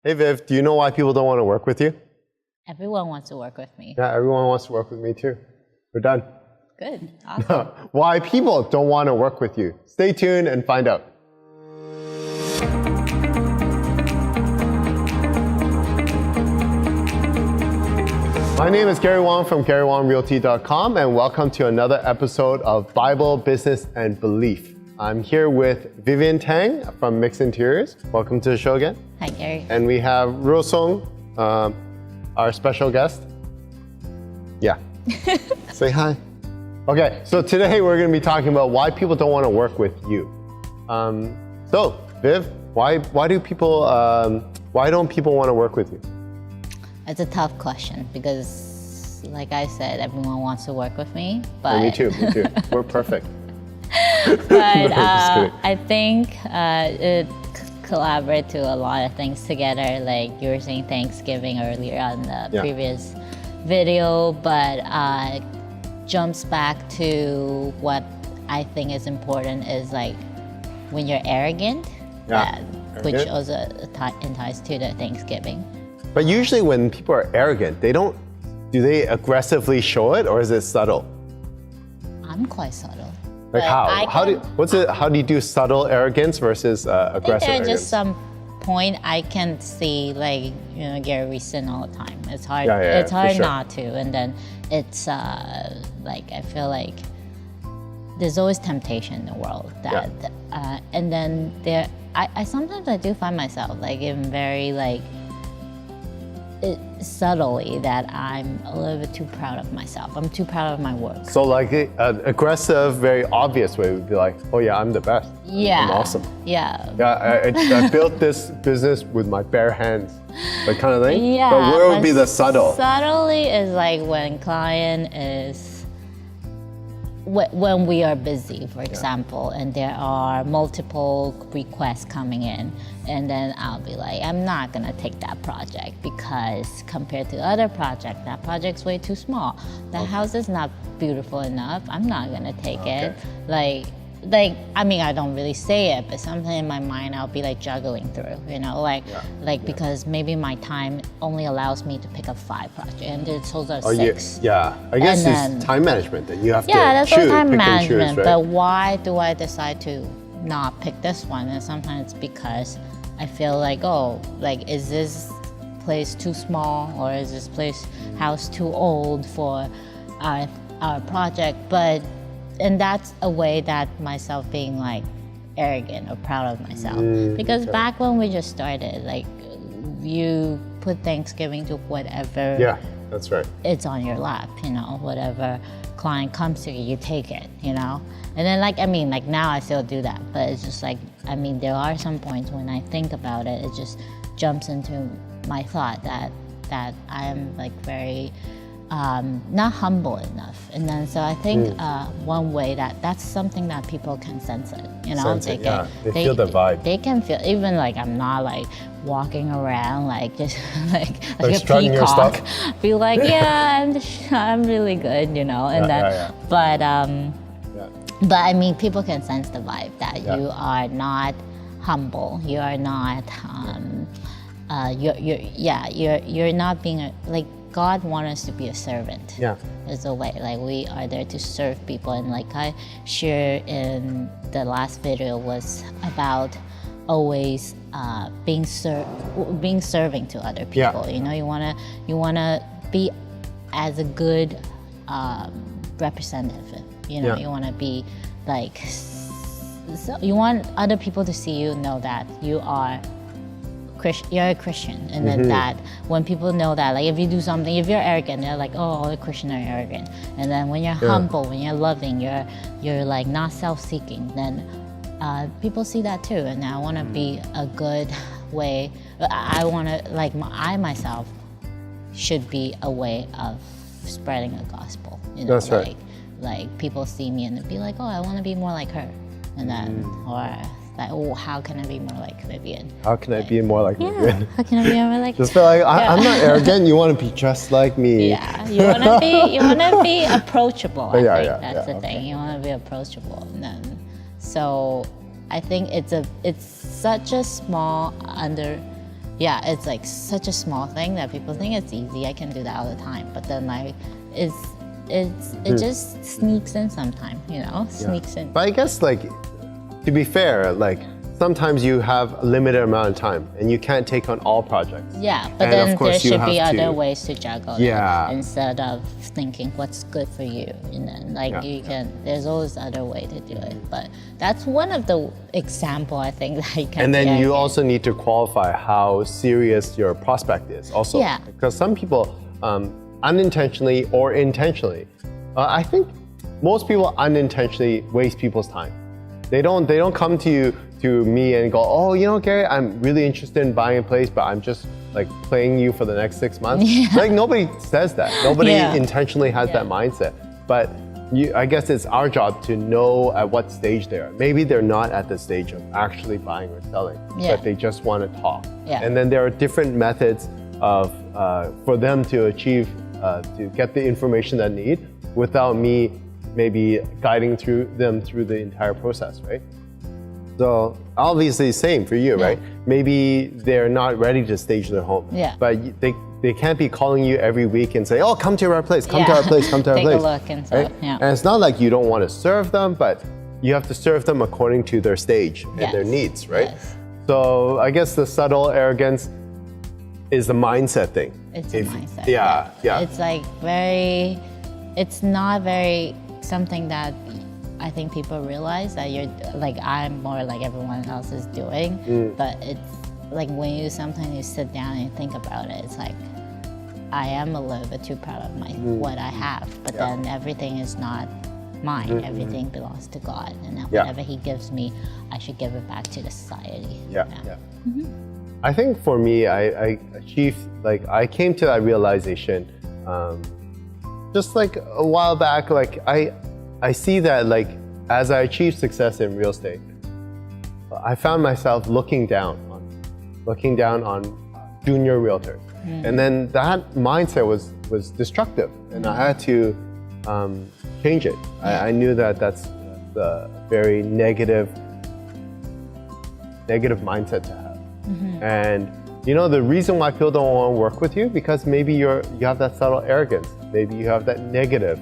Hey Viv, do you know why people don't want to work with you? Everyone wants to work with me. Yeah, everyone wants to work with me too. We're done. Good. Awesome. Why people don't want to work with you. Stay tuned and find out. My name is Gary Wong from GaryWongRealty.com and welcome to another episode of Bible, Business, and Belief. I'm here with Vivian Teng from Miix Interiors. Welcome to the show again. Hi, Gary. And we have Song, our special guest. Yeah. Say hi. Okay, so today we're going to be talking about why people don't want to work with you. So, Viv, why don't people want to work with you? It's a tough question because, like I said, everyone wants to work with me. But Me too. We're perfect. But I think it collaborates to a lot of things together. Like you were saying Thanksgiving earlier on the previous video, but jumps back to what I think is important is like when you're arrogant, which also ties to the Thanksgiving. But usually when people are arrogant, do they aggressively show it or is it subtle? I'm quite subtle. Like how? How do you do subtle arrogance versus aggressive arrogance? There's just some point I can see, like, Gary, we sin all the time. It's hard. It's hard not to. And then it's like I feel like there's always temptation in the world that, and then I sometimes I do find myself like in very like subtly that I'm a little bit too proud of myself. I'm too proud of my work. So like an aggressive, very obvious way would be like, oh yeah, I'm the best. Yeah. I'm awesome. Yeah. Yeah, I built this business with my bare hands, that kind of thing. Yeah. But where would be the subtle? Subtly is like when client is, when we are busy, for example, and there are multiple requests coming in, and then I'll be like, I'm not gonna take that project because compared to other projects, that project's way too small. The house is not beautiful enough. I'm not gonna take it. Like, I mean, I don't really say it, but something in my mind I'll be like juggling through, because maybe my time only allows me to pick up 5 projects, and it's those are 6. I guess it's time management that you have to that's choose, time pick management. and choose, right? But why do I decide to not pick this one? And sometimes it's because I feel like, is this place too small, or is this house too old for our project? And that's a way that myself being like arrogant or proud of myself. Because back when we just started, like you put Thanksgiving to whatever. Yeah, that's right. It's on your lap, whatever client comes to you, you take it, And then now I still do that, but it's just like, there are some points when I think about it, it just jumps into my thought that I am like very, not humble enough. And then so I think one way that's something that people can sense it, They feel the vibe. They can feel, even like I'm not like walking around like just like a strutting your peacock. stuff? Be like, I'm really good, But people can sense the vibe that you are not humble. You are not. You're not being like. God wants us to be a servant. Yeah. Is a way. Like we are there to serve people, and like I shared in the last video was about always being serving to other people. You wanna be as a good representative. You wanna be like. So you want other people to see you, know that you are. You're a Christian, and then that when people know that, like if you do something, if you're arrogant, they're like, oh, all the Christians are arrogant. And then when you're humble, when you're loving, you're like not self-seeking, then people see that too. And I want to be a good way. I want to I myself should be a way of spreading the gospel. That's right. Like people see me and they be like, oh, I want to be more like her, and then or. Like, oh, how can I be more like Vivian? How can I be more like Vivian? How can I be more like? Just feel like I'm not arrogant. You want to be just like me. Yeah, you want to be approachable. I think that's the thing. You want to be approachable, and then so I think it's such a small yeah, it's like such a small thing that people think it's easy. I can do that all the time, but then like it just sneaks in sometimes, you know, sneaks in. But I guess like, to be fair, like sometimes you have a limited amount of time and you can't take on all projects. Yeah, but And then of course there you should be have other to- ways to juggle Yeah. it instead of thinking what's good for you. And then like you can, there's always other way to do it. But that's one of the example I think that I can. And then be you arrogant. also need to qualify how serious your prospect is also. Yeah. Because some people, unintentionally or intentionally, I think most people unintentionally waste people's time. They don't come to me and go, oh, you know, Gary, I'm really interested in buying a place, but I'm just like playing you for the next 6 months. Like nobody says that. Nobody intentionally has that mindset. But I guess it's our job to know at what stage they are. Maybe they're not at the stage of actually buying or selling, but they just want to talk. And then there are different methods of for them to achieve, to get the information they need without me maybe guiding them through the entire process, right? So obviously same for you, right? Maybe they're not ready to stage their home, but they can't be calling you every week and say, oh, come to our place, come to our place, come to our place. Take a look and stuff, And it's not like you don't want to serve them, but you have to serve them according to their stage and their needs, right? So I guess the subtle arrogance is a mindset thing. It's a mindset. Yeah. It's like it's not very something that I think people realize that you're like, I'm more like everyone else is doing, but it's like when you sometimes you sit down and think about it, it's like, I am a little bit too proud of what I have, but then everything is not mine. Everything belongs to God, and whatever He gives me, I should give it back to the society. I think for me, I achieved, like I came to that realization just like a while back. Like I see that like as I achieved success in real estate, I found myself looking down on junior realtors, and then that mindset was destructive, and I had to change it. I knew that that's a very negative mindset to have, and you know the reason why people don't want to work with you, because maybe you have that subtle arrogance, maybe you have that negative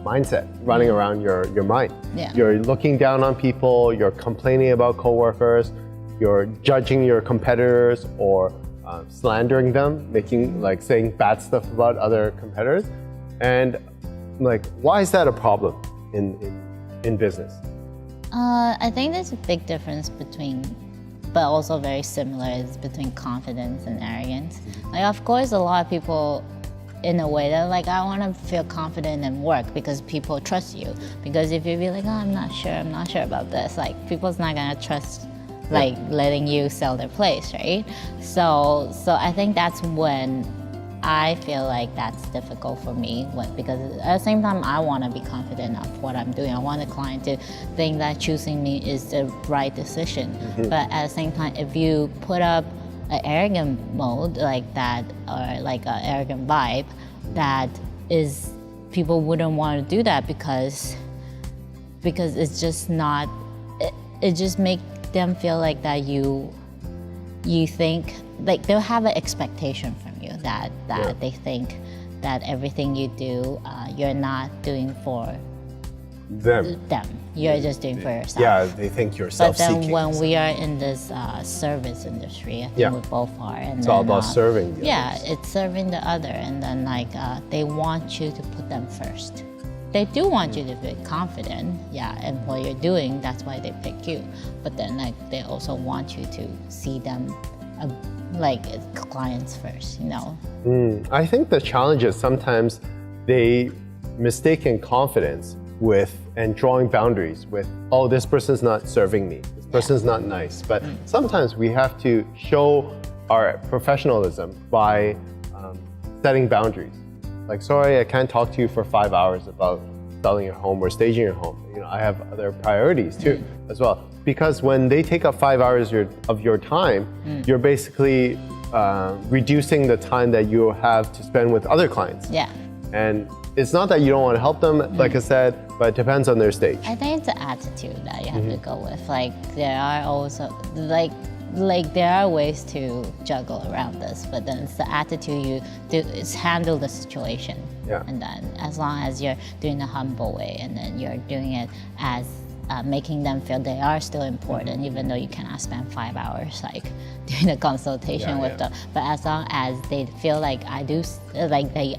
mindset running around your mind. You're looking down on people, you're complaining about coworkers, you're judging your competitors or slandering them, saying bad stuff about other competitors. And like, why is that a problem in business? I think there's a big difference between, but also very similar, is between confidence and arrogance. Like, of course, a lot of people, in a way, that like, I want to feel confident in work because people trust you. Because if you be like, oh, I'm not sure about this, like, people's not gonna trust, like, letting you sell their place, right? So I think that's when I feel like that's difficult for me, because at the same time, I want to be confident of what I'm doing. I want the client to think that choosing me is the right decision. But at the same time, if you put up an arrogant mode like that, or like an arrogant vibe, that is, people wouldn't want to do that because it's just not, it just make them feel like that you think, like they'll have an expectation from you that they think that everything you do, you're not doing for them. You're just doing for yourself. Yeah, they think you're self-seeking. But then when we are in this service industry, I think we both are. And it's all about serving the others. It's serving the other, and then like they want you to put them first. They do want you to be confident, and what you're doing, that's why they pick you. But then like they also want you to see them like clients first, you know? I think the challenge is sometimes they mistaken confidence with and drawing boundaries with, oh, this person's not serving me, this person's not nice. But sometimes we have to show our professionalism by setting boundaries. Like, sorry, I can't talk to you for 5 hours about selling your home or staging your home. You know, I have other priorities too, as well. Because when they take up 5 hours of your time, you're basically reducing the time that you have to spend with other clients. And it's not that you don't want to help them, like I said, but it depends on their stage. I think it's an attitude that you have to go with. Like, there are also, like, like there are ways to juggle around this, but then it's the attitude you do, it's handle the situation. Yeah. And then as long as you're doing the humble way, and then you're doing it as making them feel they are still important, even though you cannot spend 5 hours like doing a consultation with them. But as long as they feel like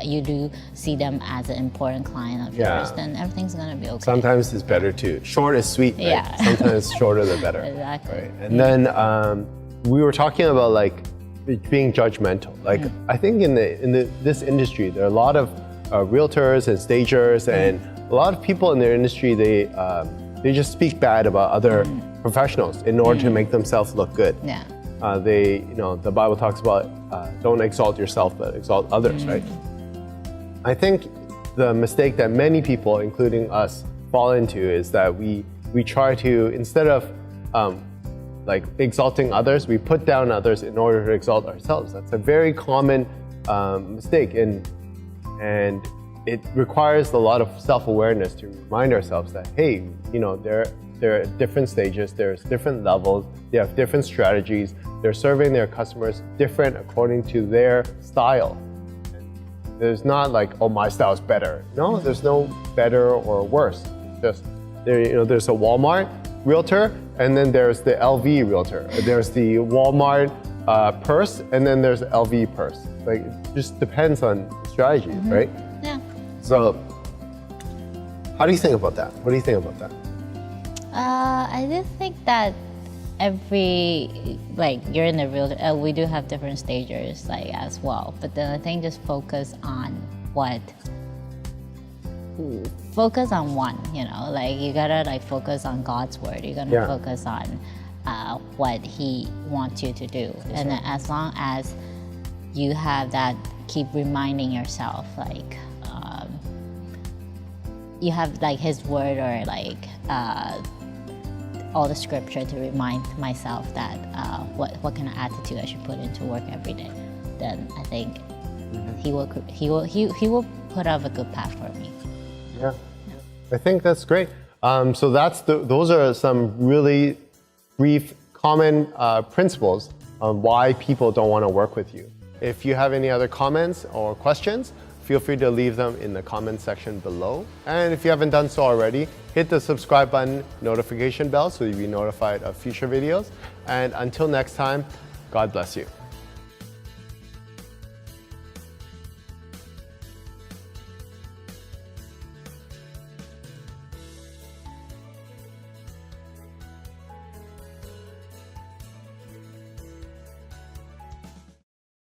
you do see them as an important client of yours, then everything's gonna be okay. Sometimes it's better too. Short is sweet, right? Yeah. Sometimes shorter the better. Exactly. Right? And then we were talking about like being judgmental. Like I think in this industry, there are a lot of realtors and stagers and a lot of people in their industry. They just speak bad about other professionals in order to make themselves look good. Yeah. The Bible talks about don't exalt yourself, but exalt others, right? I think the mistake that many people, including us, fall into is that we try to, instead of like exalting others, we put down others in order to exalt ourselves. That's a very common mistake, and it requires a lot of self-awareness to remind ourselves that, hey, there are different stages, there's different levels, they have different strategies, they're serving their customers different according to their style. There's not like, oh, my style is better. No, there's no better or worse. It's just there's a Walmart realtor, and then there's the LV realtor. There's the Walmart purse, and then there's the LV purse. Like, it just depends on strategies, right? Yeah. So, how do you think about that? What do you think about that? I do think that you're in the real, we do have different stages as well. But then I think just focus on one, you gotta focus on God's word. You're gonna focus on what He wants you to do. And then as long as you have that, keep reminding yourself, you have His word or all the scripture to remind myself that what kind of attitude I should put into work every day. Then I think He will put out a good path for me. Yeah, I think that's great. So those are some really brief, common principles on why people don't want to work with you. If you have any other comments or questions, feel free to leave them in the comment section below. And if you haven't done so already, hit the subscribe button, notification bell, so you'll be notified of future videos. And until next time, God bless you.